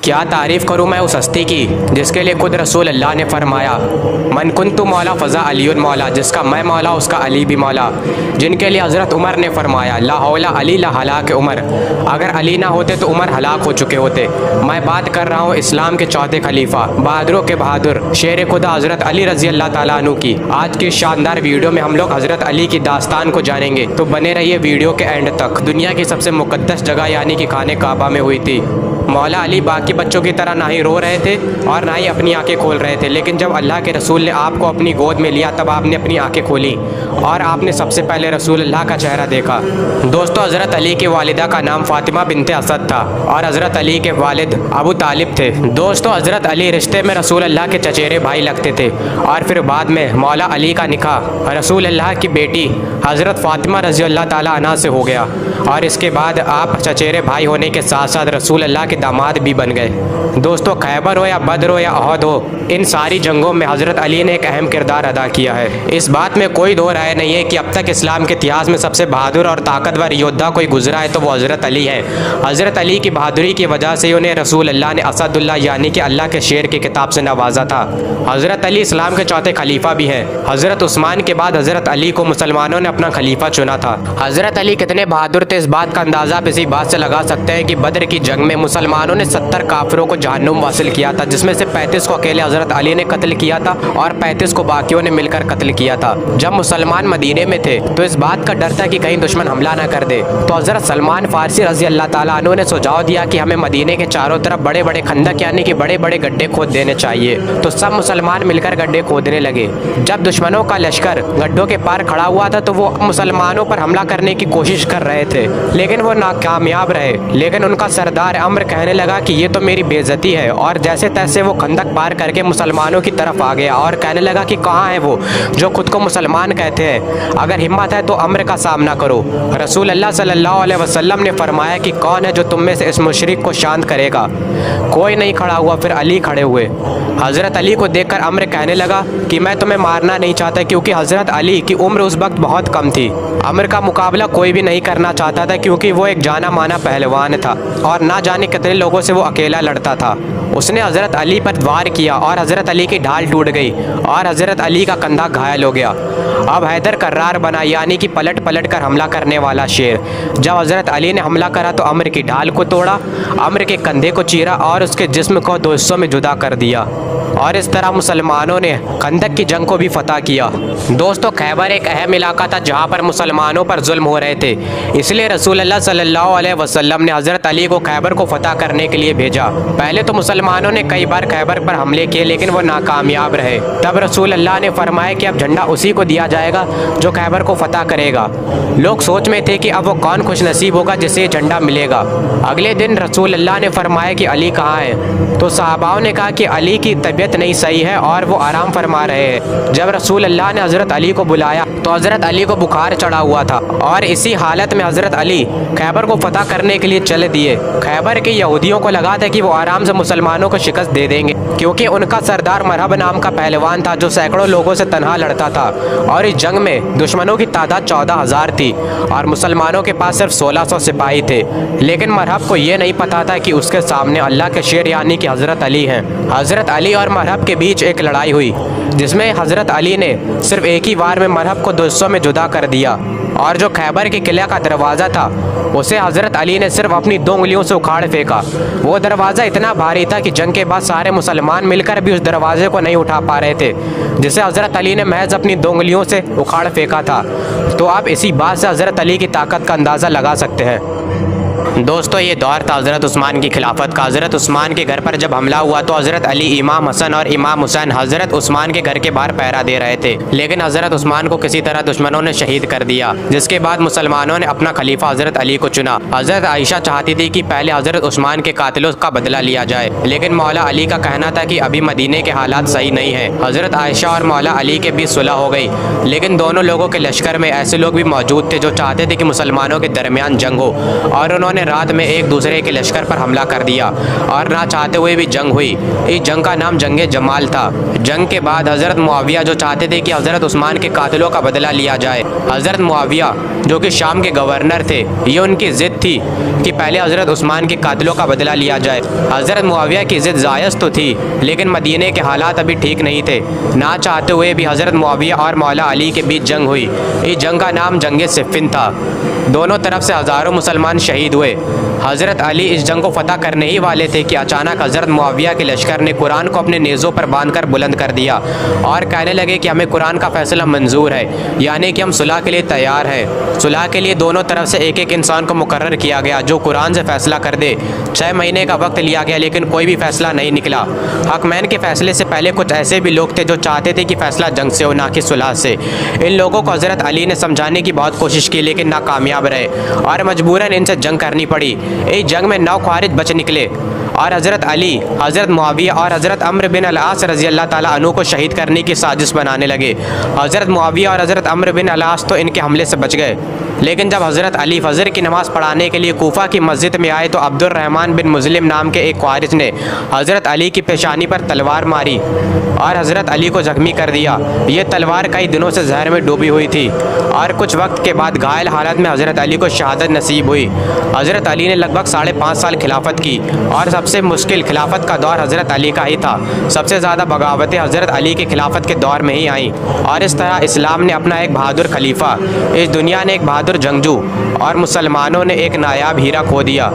क्या तारीफ़ करूँ मैं उस हस्ती की जिसके लिए खुद रसूल अल्लाह ने फरमाया, मन कुन्तु मौला फ़ज़ा अलीयुन मौला, जिसका मैं मौला उसका अली भी मौला। जिनके लिए हज़रत उमर ने फरमाया, ला हौला अली ला हलाक उमर, अगर अली ना होते तो उमर हलाक हो चुके होते। मैं बात कर रहा हूँ इस्लाम के चौथे खलीफा, बहादुरों के बहादुर, शेर खुदा हज़रत अली रज़ी अल्लाह ताला अन्हु की। आज की शानदार वीडियो में हम लोग हज़रत अली की दास्तान को जानेंगे, तो बने रहिए वीडियो के एंड तक। दुनिया की सबसे मुक़द्दस जगह यानी कि खाने काबा में हुई थी। मौला अली बाकी बच्चों की तरह ना ही रो रहे थे और ना ही अपनी आंखें खोल रहे थे, लेकिन जब अल्लाह के रसूल ने आपको अपनी गोद में लिया तब आपने अपनी आंखें खोली और आपने सबसे पहले रसूल अल्लाह का चेहरा देखा। दोस्तों, हज़रत अली की वालिदा का नाम फ़ातिमा बिनते असद था और हज़रत अली के वालिद अबू तालिब थे। दोस्तों, हज़रत अली रिश्ते में रसूल अल्लाह के चचेरे भाई लगते थे और फिर बाद में मौला अली का निकाह रसूल अल्लाह की बेटी हज़रत फ़ातिमा रज़ी अल्लाह ताला अन्हा से हो गया और इसके बाद आप चचेरे भाई होने के साथ साथ रसूल अल्लाह के दामाद भी बन गए। दोस्तों, खैबर हो या बद्र हो या अहद हो, इन सारी जंगों में हज़रत अली ने एक अहम किरदार अदा किया है। इस बात में कोई दो राय नहीं है कि अब तक इस्लाम के इतिहास में सबसे बहादुर और ताकतवर योद्धा कोई गुजरा है तो वो हज़रत अली है। हज़रत अली की बहादुरी की वजह से उन्हें रसूल अल्लाह ने असदुल्लाह यानी कि अल्लाह के शेर की किताब से नवाजा था। हज़रत अली इस्लाम के चौथे खलीफा भी हैं। हज़रत उस्मान के बाद हज़रत अली को मुसलमानों ने अपना खलीफा चुना था। हज़रत अली कितने बहादुर थे इस बात का अंदाज़ा आप इसी बात से लगा सकते हैं कि बद्र की जंग में मुसलमानों ने 70 काफिरों को जहन्नुम वासिल किया था, जिसमें से 35 को अकेले हज़रत अली ने कत्ल किया था और 35 को बाकियों ने मिलकर कत्ल किया था। जब मुसलमान मदीने में थे तो इस बात का डर था कि कहीं दुश्मन हमला ना कर दे, तो हज़रत सलमान फारसी रज़ी अल्लाह ताला अन्हु ने सुझाव दिया कि हमें मदीने के चारों तरफ बड़े बड़े खंदक यानी कि बड़े बड़े गड्ढे खोद देने चाहिए। तो सब मुसलमान मिलकर गड्ढे खोदने लगे। जब दुश्मनों का लश्कर गड्ढों के पार खड़ा हुआ था तो वो मुसलमानों पर हमला करने की कोशिश कर रहे थे, लेकिन वो नाकामयाब रहे। लेकिन उनका सरदार अम्र कहने लगा कि ये तो मेरी बेइज्जती है, और जैसे तैसे वो खंदक पार करके मुसलमानों की तरफ आ गया और कहने लगा कि कहाँ है वो जो खुद को मुसलमान कहते हैं, अगर हिम्मत है तो अम्र का सामना करो। रसूल अल्लाह सल्लल्लाहु अलैहि वसल्लम ने फरमाया कि कौन है जो तुम में से इस मुशरिक को शांत करेगा। कोई नहीं खड़ा हुआ, फिर अली खड़े हुए। हज़रत अली को देखकर अम्र कहने लगा कि मैं तुम्हें मारना नहीं चाहता, क्योंकि हज़रत अली की उम्र उस वक्त बहुत कम थी। अम्र का मुकाबला कोई भी नहीं करना चाहता था क्योंकि वो एक जाना माना पहलवान था और ना जाने कितने लोगों से वो अकेला लड़ता था। उसने हज़रत अली पर वार किया और हज़रत अली की ढाल टूट गई और हज़रत अली का कंधा घायल हो गया। अब हैदर कर्रार बना यानी कि पलट पलट कर हमला करने वाला शेर। जब हज़रत अली ने हमला करा तो अम्र की ढाल को तोड़ा, अम्र के कंधे को चीरा और उसके जिस्म को दो हिस्सों में जुदा कर दिया और इस तरह मुसलमानों ने खंदक की जंग को भी फतह किया। दोस्तों, खैबर एक अहम इलाका था जहाँ पर मुसलमानों पर जुल्म हो रहे थे, इसलिए रसूल अल्लाह सल्लल्लाहु अलैहि वसल्लम ने हज़रत अली को खैबर को फतह करने के लिए भेजा। पहले तो मुसलमानों ने कई बार खैबर पर हमले किए लेकिन वो नाकामयाब रहे। तब रसूल अल्लाह ने फरमाया कि अब झंडा उसी को दिया जाएगा जो खैबर को फतह करेगा। लोग सोच में थे कि अब वो कौन खुश नसीब होगा जिसे झंडा मिलेगा। अगले दिन रसूल अल्लाह ने फरमाया कि अली कहाँ है, तो सहाबाओं ने कहा कि अली की तबीयत नहीं सही है और वो आराम फरमा रहे हैं। जब रसूल अल्लाह ने हज़रत अली को बुलाया तो हज़रत अली को बुखार चढ़ा हुआ था और इसी हालत में हज़रत अली खैबर को फतह करने के लिए चले दिए। खैबर के यहूदियों को लगा था कि वो आराम से मुसलमानों को शिकस्त दे देंगे, क्योंकि उनका सरदार मरहब नाम का पहलवान था जो सैकड़ों लोगों से तनहा लड़ता था और इस जंग में दुश्मनों की तादाद 14,000 थी और मुसलमानों के पास सिर्फ 1600 सिपाही थे। लेकिन मरहब को ये नहीं पता था कि उसके सामने अल्लाह के शेर यानी कि हज़रत अली हैं। हज़रत अली और मरहब के बीच एक लड़ाई हुई जिसमें हज़रत अली ने सिर्फ एक ही वार में मरहब को 2 हिस्सों में जुदा कर दिया और जो खैबर के किले का दरवाज़ा था उसे हज़रत अली ने सिर्फ अपनी 2 उंगलियों से उखाड़ फेंका। वो दरवाज़ा इतना भारी था कि जंग के बाद सारे मुसलमान मिलकर भी उस दरवाजे को नहीं उठा पा रहे थे, जिसे हज़रत अली ने महज अपनी 2 उंगलियों से उखाड़ फेंका था। तो आप इसी बात से हज़रत अली की ताकत का अंदाज़ा लगा सकते हैं। दोस्तों, ये दौर था हज़रत उस्मान की खिलाफत का। हज़रत उस्मान के घर पर जब हमला हुआ तो हज़रत अली, इमाम हसन और इमाम हुसैन हज़रत उस्मान के घर के बाहर पहरा दे रहे थे, लेकिन हज़रत उस्मान को किसी तरह दुश्मनों ने शहीद कर दिया, जिसके बाद मुसलमानों ने अपना खलीफा हज़रत अली को चुना। हज़रत आयशा चाहती थी कि पहले हज़रत उस्मान के कातिलों का बदला लिया जाए, लेकिन मौला अली का कहना था कि अभी मदीने के हालात सही नहीं है। हज़रत आयशा और मौला अली के बीच सुलह हो गई, लेकिन दोनों लोगों के लश्कर में ऐसे लोग भी मौजूद थे जो चाहते थे कि मुसलमानों के दरमियान जंग हो, और उन्होंने रात में एक दूसरे के लश्कर पर हमला कर दिया और ना चाहते हुए भी जंग हुई। इस जंग का नाम जंग जमाल था। जंग के बाद हज़रत मुआविया जो चाहते थे कि हज़रत उस्मान के कातिलों का बदला लिया जाए, हज़रत मुआविया जो कि शाम के गवर्नर थे, ये उनकी ज़िद थी कि पहले हज़रत उस्मान के कातिलों का बदला लिया जाए। हज़रत मुआविया की ज़िद जायज़ तो थी, लेकिन मदीने के हालात अभी ठीक नहीं थे। ना चाहते हुए भी हज़रत मुआविया और मौला अली के बीच जंग हुई। इस जंग का नाम जंग सिफ़िन था। दोनों तरफ से हज़ारों मुसलमान शहीद हुए। हज़रत अली इस जंग को फ़तह करने ही वाले थे कि अचानक हज़रत मुआविया के लश्कर ने कुरान को अपने नेज़ों पर बांधकर बुलंद कर दिया और कहने लगे कि हमें कुरान का फ़ैसला मंजूर है, यानी कि हम सुलह के लिए तैयार हैं। सुलह के लिए दोनों तरफ से एक एक इंसान को मुकर्रर किया गया जो कुरान से फ़ैसला कर दे। 6 महीने का वक्त लिया गया, लेकिन कोई भी फ़ैसला नहीं निकला। हकमैन के फ़ैसले से पहले कुछ ऐसे भी लोग थे जो चाहते थे कि फ़ैसला जंग से हो, ना कि सुलह से। इन लोगों को हज़रत अली ने समझाने की बहुत कोशिश की, लेकिन नाकामयाब रहे और मजबूरन इनसे जंग करनी पड़ी। इस जंग में 9 ख्वारिज बच निकले और हज़रत अली, हज़रत मुआविया और हज़रत अम्र बिन अल-आस रज़ी अल्लाह ताला अन्हु को शहीद करने की साजिश बनाने लगे। हज़रत मुआविया और हज़रत अम्र बिन अल-आस तो इनके हमले से बच गए, लेकिन जब हज़रत अली फ़जर की नमाज़ पढ़ाने के लिए कूफा की मस्जिद में आए तो अब्दुर्रहमान बिन मुस्लिम नाम के एक ख्वारिज ने हज़रत अली की पेशानी पर तलवार मारी और हज़रत अली को ज़ख्मी कर दिया। ये तलवार कई दिनों से जहर में डूबी हुई थी और कुछ वक्त के बाद घायल हालत में हज़रत अली को शहादत नसीब हुई। हज़रत अली ने लगभग 5.5 साल खिलाफत की और सबसे मुश्किल खिलाफत का दौर हज़रत अली का ही था। सबसे ज़्यादा बगावतें हज़रत अली के खिलाफत के दौर में ही आईं और इस तरह इस्लाम ने अपना एक बहादुर खलीफा, इस दुनिया ने एक बहादुर जंगजू और मुसलमानों ने एक नायाब हीरा खो दिया।